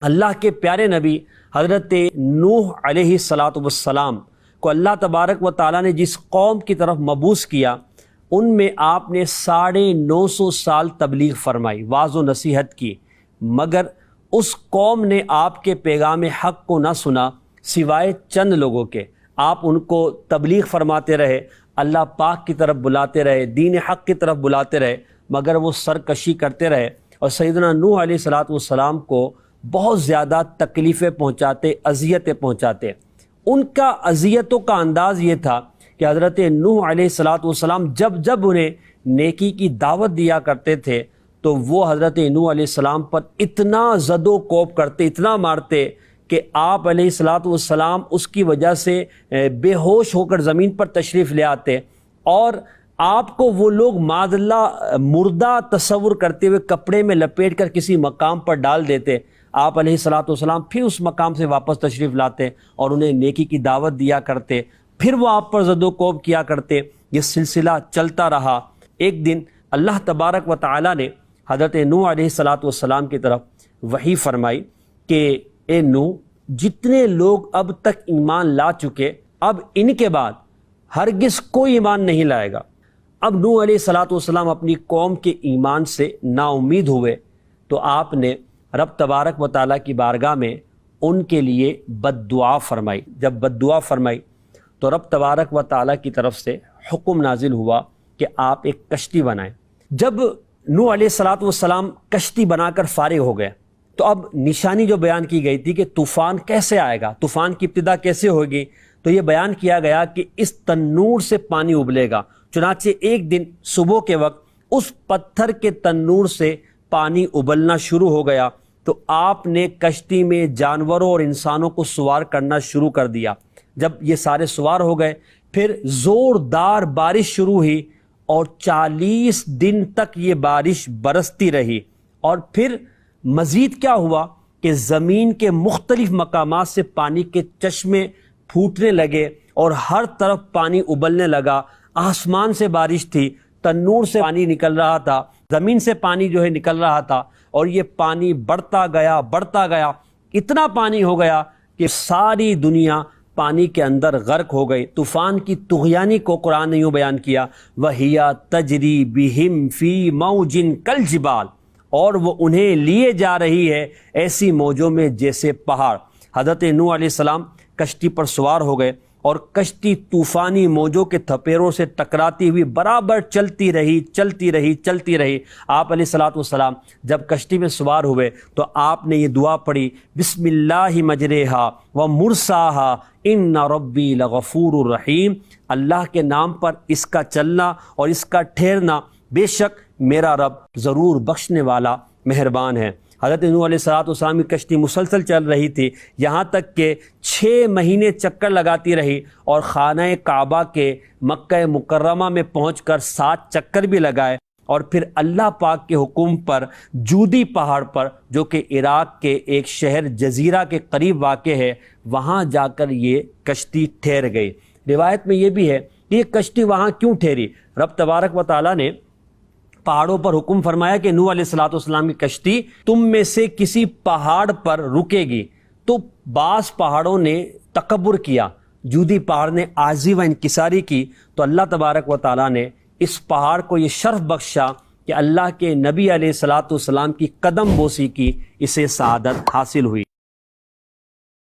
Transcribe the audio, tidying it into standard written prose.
اللہ کے پیارے نبی حضرت نوح علیہ السلام کو اللہ تبارک و تعالیٰ نے جس قوم کی طرف مبعوث کیا، ان میں آپ نے 950 سال تبلیغ فرمائی، واعظ و نصیحت کی، مگر اس قوم نے آپ کے پیغام حق کو نہ سنا سوائے چند لوگوں کے۔ آپ ان کو تبلیغ فرماتے رہے، اللہ پاک کی طرف بلاتے رہے، دین حق کی طرف بلاتے رہے، مگر وہ سرکشی کرتے رہے اور سیدنا نوح علیہ السلام کو بہت زیادہ تکلیفیں پہنچاتے، اذیتیں پہنچاتے۔ ان کا اذیتوں کا انداز یہ تھا کہ حضرت نوح علیہ السلام جب انہیں نیکی کی دعوت دیا کرتے تھے تو وہ حضرت نوح علیہ السلام پر اتنا زد و کوب کرتے، اتنا مارتے کہ آپ علیہ السلام اس کی وجہ سے بے ہوش ہو کر زمین پر تشریف لے آتے اور آپ کو وہ لوگ معاذ اللہ مردہ تصور کرتے ہوئے کپڑے میں لپیٹ کر کسی مقام پر ڈال دیتے۔ آپ علیہ السلام پھر اس مقام سے واپس تشریف لاتے اور انہیں نیکی کی دعوت دیا کرتے، پھر وہ آپ پر زد و کوب کیا کرتے۔ یہ سلسلہ چلتا رہا۔ ایک دن اللہ تبارک و تعالی نے حضرت نوح علیہ السلام کی طرف وحی فرمائی کہ اے نوح، جتنے لوگ اب تک ایمان لا چکے، اب ان کے بعد ہرگز کوئی ایمان نہیں لائے گا۔ اب نوح علیہ السلام اپنی قوم کے ایمان سے نا امید ہوئے تو آپ نے رب تبارک و تعالیٰ کی بارگاہ میں ان کے لیے بد دعا فرمائی۔ جب بد دعا فرمائی تو رب تبارک و تعالیٰ کی طرف سے حکم نازل ہوا کہ آپ ایک کشتی بنائیں۔ جب نوح علیہ السلام کشتی بنا کر فارغ ہو گئے تو اب نشانی جو بیان کی گئی تھی کہ طوفان کیسے آئے گا، طوفان کی ابتدا کیسے ہوگی، تو یہ بیان کیا گیا کہ اس تنور سے پانی ابلے گا۔ چنانچہ ایک دن صبح کے وقت اس پتھر کے تنور سے پانی ابلنا شروع ہو گیا تو آپ نے کشتی میں جانوروں اور انسانوں کو سوار کرنا شروع کر دیا۔ جب یہ سارے سوار ہو گئے پھر زوردار بارش شروع ہوئی اور 40 دن تک یہ بارش برستی رہی، اور پھر مزید کیا ہوا کہ زمین کے مختلف مقامات سے پانی کے چشمے پھوٹنے لگے اور ہر طرف پانی ابلنے لگا۔ آسمان سے بارش تھی، تنور سے پانی نکل رہا تھا، زمین سے پانی نکل رہا تھا، اور یہ پانی بڑھتا گیا، اتنا پانی ہو گیا کہ ساری دنیا پانی کے اندر غرق ہو گئی۔ طوفان کی طغیانی کو قرآن نے یوں بیان کیا، وَهِيَ تَجْرِي بِهِمْ فِي مَوْجٍ كَالْجِبَالِ، اور وہ انہیں لیے جا رہی ہے ایسی موجوں میں جیسے پہاڑ۔ حضرت نوح علیہ السلام کشتی پر سوار ہو گئے اور کشتی طوفانی موجوں کے تھپیروں سے ٹکراتی ہوئی برابر چلتی رہی۔ آپ علیہ السلام جب کشتی میں سوار ہوئے تو آپ نے یہ دعا پڑھی، بسم اللہ مجریہا و مرساہا ان ربی لغفور الرحیم، اللہ کے نام پر اس کا چلنا اور اس کا ٹھہرنا، بے شک میرا رب ضرور بخشنے والا مہربان ہے۔ حضرت نوح علیہ السلام کی کشتی مسلسل چل رہی تھی، یہاں تک کہ 6 مہینے چکر لگاتی رہی اور خانہ کعبہ کے مکہ مکرمہ میں پہنچ کر 7 چکر بھی لگائے، اور پھر اللہ پاک کے حکم پر جودی پہاڑ پر، جو کہ عراق کے ایک شہر جزیرہ کے قریب واقع ہے، وہاں جا کر یہ کشتی ٹھہر گئی۔ روایت میں یہ بھی ہے کہ یہ کشتی وہاں کیوں ٹھہری؟ رب تبارک و تعالیٰ نے پہاڑوں پر حکم فرمایا کہ نوح علیہ السلام کی کشتی تم میں سے کسی پہاڑ پر رکے گی، تو بعض پہاڑوں نے تکبر کیا، جودی پہاڑ نے عاجزی و انکساری کی، تو اللہ تبارک و تعالیٰ نے اس پہاڑ کو یہ شرف بخشا کہ اللہ کے نبی علیہ السلام کی قدم بوسی کی، اسے سعادت حاصل ہوئی۔